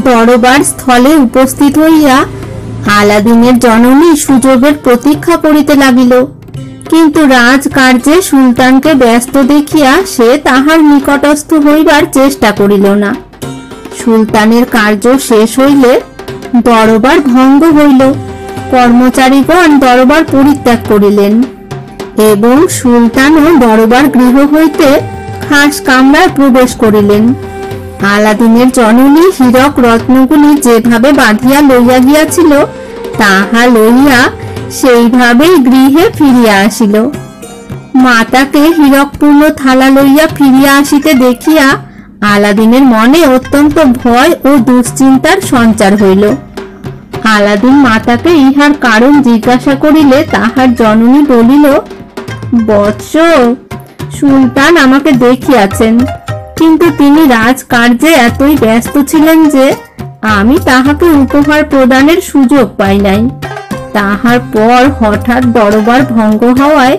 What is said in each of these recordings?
দরবার স্থলে উপস্থিত হইয়া আলাদিনের জননী সুযোগের প্রতীক্ষা করিতে লাগিল। কিন্তু রাজকার্যে সুলতানকে ব্যস্ত দেখিয়া সে তাহার নিকটস্থ হইবার চেষ্টা করিল না। সুলতানের কার্য শেষ হইলে দরবার ভঙ্গ হইল। কর্মচারীগণ দরবার পরিত্যাগ করিলেন এবং সুলতানও দরবার গৃহ হইতে খাস কামরায় প্রবেশ করিলেন। আলাদিনের জননী হীরক রত্নগুলি যেভাবে বাঁধিয়া লইয়া গিয়াছিল তাহা লইয়া সেইভাবেই গৃহে ফিরিয়া আসিল। মাতাকে হীরকপূর্ণ থালা লইয়া ফিরিয়া আসিতে দেখিয়া আলাদিনের মনে অত্যন্ত ভয় ও দুশ্চিন্তার সঞ্চার হইল। আলাদিন মাতাকে ইহার কারণ জিজ্ঞাসা করিলে তাহার জননী বলিল, বৎস, সুলতান আমাকে দেখিয়াছেন, কিন্তু তিনি রাজকার্যে এতই ব্যস্ত ছিলেন যে আমি তাহাকে উপহার প্রদানের সুযোগ পাই নাই। তাহার পর হঠাৎ দরবার ভঙ্গ হওয়ায়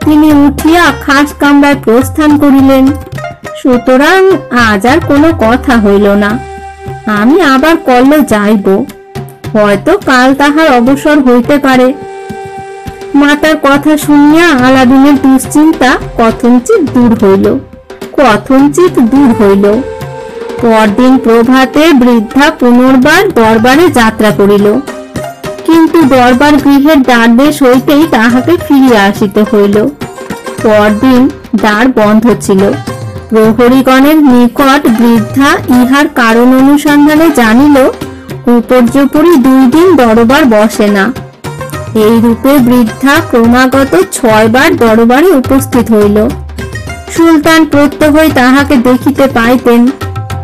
তিনি উঠিয়া খাস কামরায় প্রস্থান করিলেন। সুতরাং আজ আর কোনো কথা হইল না। আমি আবার কল্ল যাইব, হয়তো কাল তাহার অবসর হইতে পারে। মাতার কথা শুনিয়া আলাদিনের দুশ্চিন্তা কথঞ্চিত দূর হইল। পরদিন প্রভাতে বৃদ্ধা পুনর্বার দরবারে যাত্রা করিল, কিন্তু দরবার গৃহের দ্বারদেশ হইতেই তাহাকে ফিরিয়া আসিতে হইল। পরদিন দ্বার বন্ধ ছিল। প্রহরীগণের নিকট বৃদ্ধা ইহার কারণ অনুসন্ধানে জানিল উপর্যুপরি 2 দিন দরবার বসে না। এই রূপে বৃদ্ধা ক্রমাগত 6 বার দরবারে উপস্থিত হইল। সুলতান প্রত্যহই তাহাকে দেখিতে পাইতেন,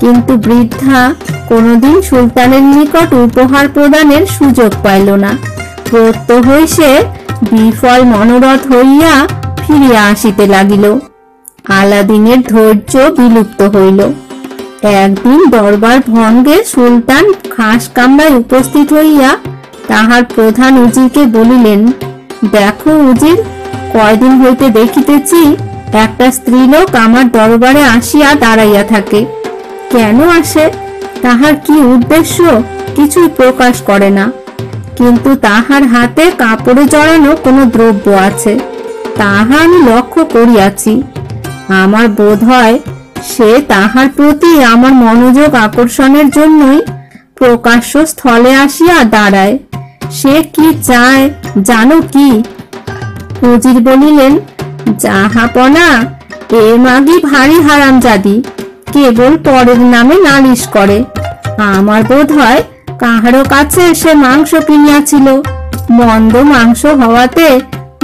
কিন্তু বৃদ্ধা কোনদিন সুলতানের নিকট উপহার প্রদানের সুযোগ পাইল না। প্রত্যহই সে বিফল মনোরথ হইয়া ফিরিয়া আসিতে লাগিল। আলাদিনের ধৈর্য বিলুপ্ত হইল। একদিন দরবার ভঙ্গে সুলতান খাস কামরায় উপস্থিত হইয়া তাহার প্রধান উজিরকে বলিলেন, দেখো উজির, কয়দিন হইতে দেখিতেছি একটা স্ত্রীলোক আমার দরবারে আসিয়া দাঁড়াইয়া থাকে। কেন আসে, তাহার কি উদ্দেশ্য, কিছুই প্রকাশ করে না, কিন্তু তাহার হাতে কাপড়ে জড়ানো কোনো দ্রব্য আছে, তাহা আমি লক্ষ্য করিয়াছি। আমার বোধ হয় সে তাহার প্রতি আমার মনোযোগ আকর্ষণের জন্যই প্রকাশ্য স্থলে আসিয়া দাঁড়ায়। সে কি চায় জানো কি? উজির বলিলেন, জাহাপনা, এ মাগি ভারী হারামজাদি, কেবল পরের নামে নালিশ করে। আমার বোধ হয় কাহারো কাছে সে মাংস কিনিয়াছিল, মন্দ মাংস হওয়াতে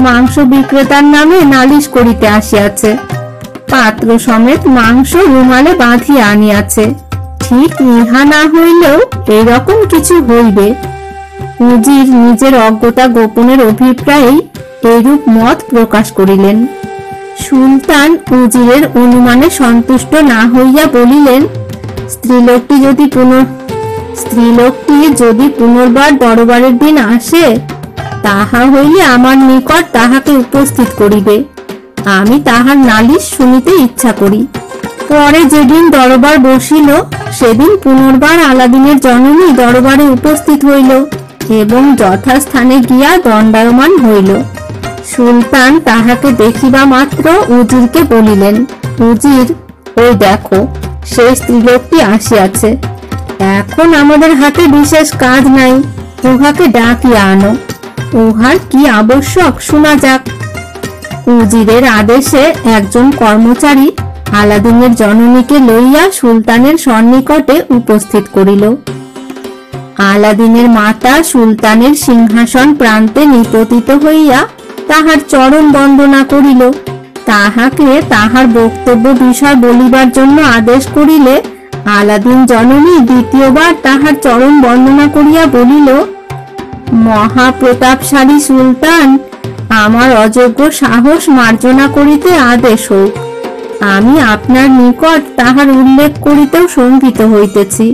মাংস বিক্রেতার নামে নালিশ করিতে আসিয়াছে। পাত্র সমেত মাংস রুমালে বাঁধিয়া আনিয়াছে। ঠিক ইহা না হইলেও এরকম কিছু হইবে। উজির নিজের অজ্ঞতা গোপনের অভিপ্রায়ে এরূপ মত প্রকাশ করিলেন। সুলতান উজিরের অনুমানে সন্তুষ্ট না হইয়া বলিলেন, স্ত্রীলোকটি যদি পুনর্বার দরবারের দিন আসে, তাহা হইলে আমার নিকট তাহাকে উপস্থিত করিবে। আমি তাহার নালিশ শুনিতে ইচ্ছা করি। পরে যেদিন দরবার বসিল, সেদিন পুনর্বার আলাদিনের জননী দরবারে উপস্থিত হইল এবং যথাস্থানে গিয়া দণ্ডায়মান হইল। সুলতান তাহাকে দেখিবা মাত্র উজিরকে বলিলেন, উজির, ওই দেখো, সেই স্ত্রীলোকটি আসিয়াছে। এখন আমাদের হাতে বিশেষ কাজ নাই, উহাকে ডাকিয়া আনো। উহার কি আবশ্যক শোনা যাক। উজিরের আদেশে একজন কর্মচারী আলাদিনের জননীকে লইয়া সুলতানের সন্নিকটে উপস্থিত করিল। আলাদিনের মাতা সুলতানের সিংহাসন প্রান্তে নিপতিত হইয়া তাহার চরণ বন্দনা করিল। তাহাকে তাহার বক্তব্য বিষয় বলিবার জন্য আদেশ করিলে আলাদিন জননী দ্বিতীয়বার তাহার চরণ বন্দনা করিয়া বলিল, মহাপ্রতাপশালী সুলতান, আমার অযোগ্য সাহস মার্জনা করিতে আদেশ হোক। আমি আপনার নিকট তাহার উল্লেখ করিতেও শঙ্কিত হইতেছি।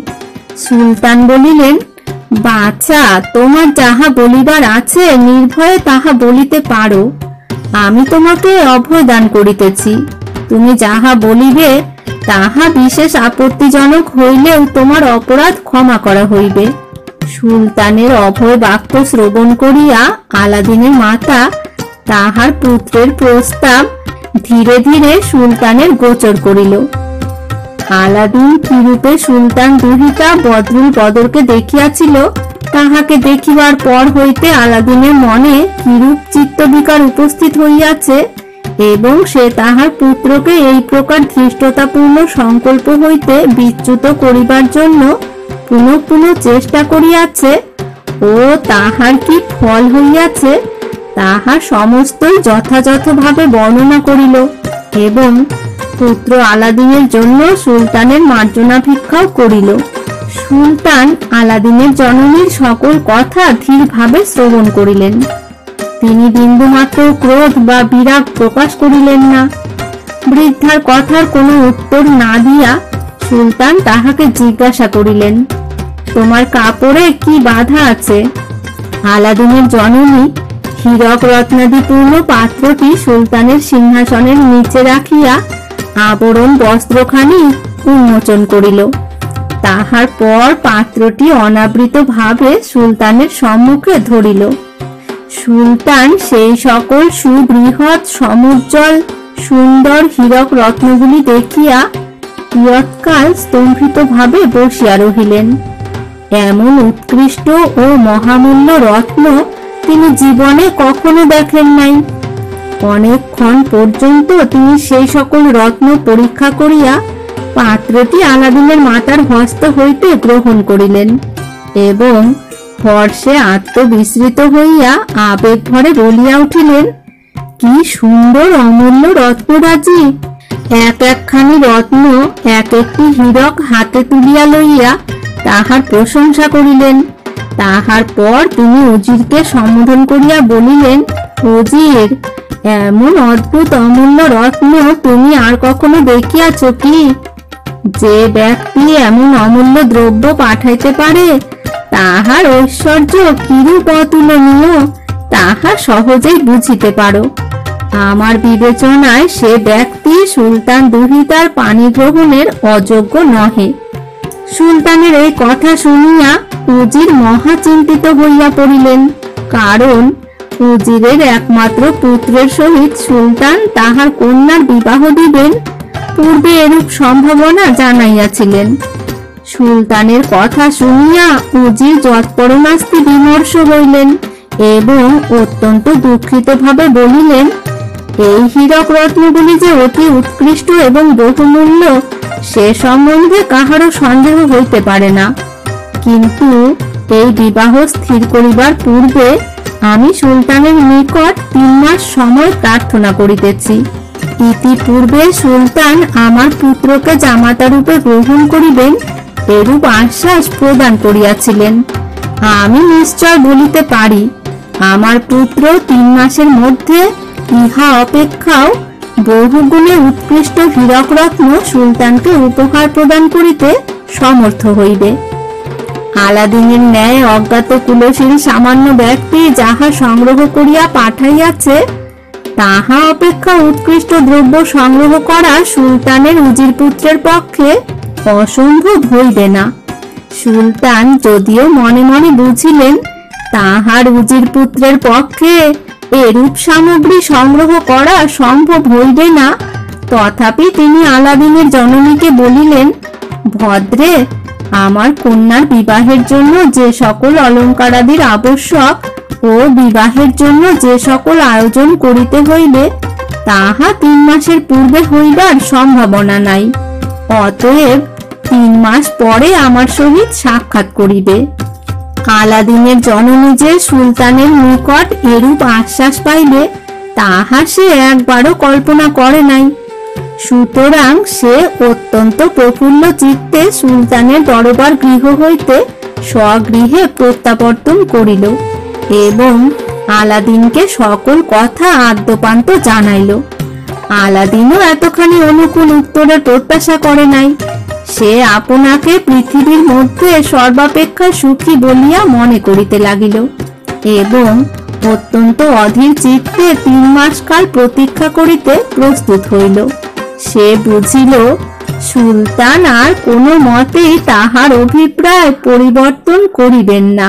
সুলতান বলিলেন, বাছা, তোমার যাহা বলিবার আছে নির্ভয়ে তাহা বলিতে পারো। আমি তোমাকে অভয় দান করিতেছি। তুমি যাহা বলিবে তাহা বিশেষ আপত্তিজনক হইলেও তোমার অপরাধ ক্ষমা করা হইবে। সুলতানের অভয় বাক্য শ্রবণ করিয়া আলাদিনের মাতা তাহার পুত্রের প্রস্তাব ধীরে ধীরে সুলতানের গোচর করিল। আলাদিন কিরূপে সুলতান দুহিতা বদরুল বদরকে দেখিয়াছিল, তাহাকে দেখিবার পর হইতে আলাদিনের মনে কিরূপ চিত্তবিকার উপস্থিত হইয়াছে এবং সে তাহার পুত্রকে এই প্রকার ধৃষ্টতাপূর্ণ সংকল্প হইতে বিচ্যুত করিবার জন্য পুনঃ পুনঃ চেষ্টা করিয়াছে ও তাহার কি ফল হইয়াছে তাহা সমস্তই যথাযথভাবে বর্ণনা করিল এবং পুত্র আলাদিনের জন্য সুলতানের মার্জনা ভিক্ষাও করিল। সুলতান আলাদিনের জননীর সকল কথা ধীরভাবে শ্রবণ করিলেন। তিনি বিন্দুমাত্র ক্রোধ বা বিরাগ প্রকাশ করিলেন না। বৃদ্ধার কথার কোনো উত্তর না দিয়া সুলতান তাহাকে জিজ্ঞাসা করিলেন, তোমার কাপড়ে কি বাধা আছে? আলাদিনের জননী হীরক রত্নাদিপূর্ণ পাত্রটি সুলতানের সিংহাসনের নিচে রাখিয়া আবরণ বস্ত্রখানি উন্মোচন করিল। তাহার পর পাত্রটি অনাবৃত ভাবে সুলতানের সম্মুখে ধরিল। সুলতান সেই সকল সুবৃহৎ সমুজ্জ্বল সুন্দর হীরক রত্নগুলি দেখিয়া কিয়ৎকাল স্তম্ভিত ভাবে বসিয়া রহিলেন। এমন উৎকৃষ্ট ও মহামূল্য রত্ন তিনি জীবনে কখনো দেখেন নাই। অনেকক্ষণ পর্যন্ত তিনি সেই সকল রত্ন পরীক্ষা করিয়া পাত্রটি আলাদিনের মাতার হস্ত হইতে গ্রহণ করিলেন এবং হর্ষে আত্মবিস্মৃত হইয়া আবেগ ভরে বলিয়া উঠিলেন, কি সুন্দর অমূল্য রত্নরাজি! এক একখানি রত্ন এক একটি হীরক হাতে তুলিয়া লইয়া তাহার প্রশংসা করিলেন। তাহার পর তিনি উজিরকে সম্বোধন করিয়া বলিলেন, উজির, এমন অদ্ভুত অমূল্য রত্ন তুমি আর কখনো দেখিয়াছ কি? যে ব্যক্তি এমন অমূল্য দ্রব্য পাঠাইতে পারে তাহার ঐশ্বর্য কিরূপ অতুলনীয় তাহা সহজেই বুঝিতে পারো। আমার বিবেচনায় সে ব্যক্তি সুলতান দুহিতার পানি গ্রহণের অযোগ্য নহে। সুলতানের এই কথা শুনিয়া উজির মহা চিন্তিত হইয়া পড়িলেন, কারণ উজিরের একমাত্র পুত্রের সহিত সুলতান তাহার কন্যার বিবাহ দিবেন পূর্বে এরূপ সম্ভাবনা জানাইয়াছিলেন। সুলতানের কথা শুনিয়া উজির যৎপরমাস্তি বিমর্ষ হইলেন এবং অত্যন্ত দুঃখিত ভাবে বলিলেন, এই হীরক রত্নগুলি যে অতি উৎকৃষ্ট এবং বহুমূল্য সে সম্বন্ধে কাহারও সন্দেহ হইতে পারে না, কিন্তু এই বিবাহ স্থির করিবার পূর্বে আমি সুলতানের নিকট 3 মাস সময় প্রার্থনা করিতেছি। ইতিপূর্বে সুলতান আমার পুত্রকে জামাতা রূপে গ্রহণ করিবেন এরূপ আশ্বাস প্রদান করিয়াছিলেন। আমি নিশ্চয় বলিতে পারি, আমার পুত্র 3 মাসের মধ্যে ইহা অপেক্ষাও বহুগুণে উৎকৃষ্ট হীরক রত্ন সুলতানকে উপহার প্রদান করিতে সমর্থ হইবে। আলাদিনের ন্যায় অজ্ঞাত কুলশীল সামান্য ব্যক্তি যাহা সংগ্রহ করিয়া পাঠাইয়াছে তাহা অপেক্ষা উৎকৃষ্ট দ্রব্য সংগ্রহ করা সুলতানের উজির পুত্রের পক্ষে অসম্ভব হইবে না। সুলতান যদিও মনে মনে বুঝিলেন তাহার উজির পুত্রের পক্ষে এরূপ সামগ্রী সংগ্রহ করা সম্ভব হইবে না, তথাপি তিনি আলাদিনের জননীকে বলিলেন, ভদ্রে, আমার কন্যার বিবাহের জন্য যে সকল অলঙ্কারাদির আবশ্যক ও বিবাহের জন্য যে সকল আয়োজন করিতে হইবে তাহা 3 মাসের পূর্বে হইবার সম্ভাবনা নাই। অতএব 3 মাস পরে আমার সহিত সাক্ষাৎ করিবে। আলাদিনের জননী যে সুলতানের নিকট এরূপ আশ্বাস পাইবে তাহা সে একবারও কল্পনা করে নাই। সুতরাং সে অত্যন্ত প্রফুল্ল চিত্তে সুলতানের দরবার গৃহ হইতে স্বগৃহে প্রত্যাবর্তন করিল এবং আলাদিনকে সকল কথা আদ্যপান্ত জানাইল। আলাদিনও এতখানি অনুকূল উত্তরের প্রত্যাশা করে নাই। সে আপনাকে পৃথিবীর মধ্যে সর্বাপেক্ষা সুখী বলিয়া মনে করিতে লাগিল এবং অত্যন্ত অধীর চিত্তে 3 মাস কাল প্রতীক্ষা করিতে প্রস্তুত হইল। সে বুঝিল সুলতান আর কোনো মতেই তাহার অভিপ্রায় পরিবর্তন করিবেন না।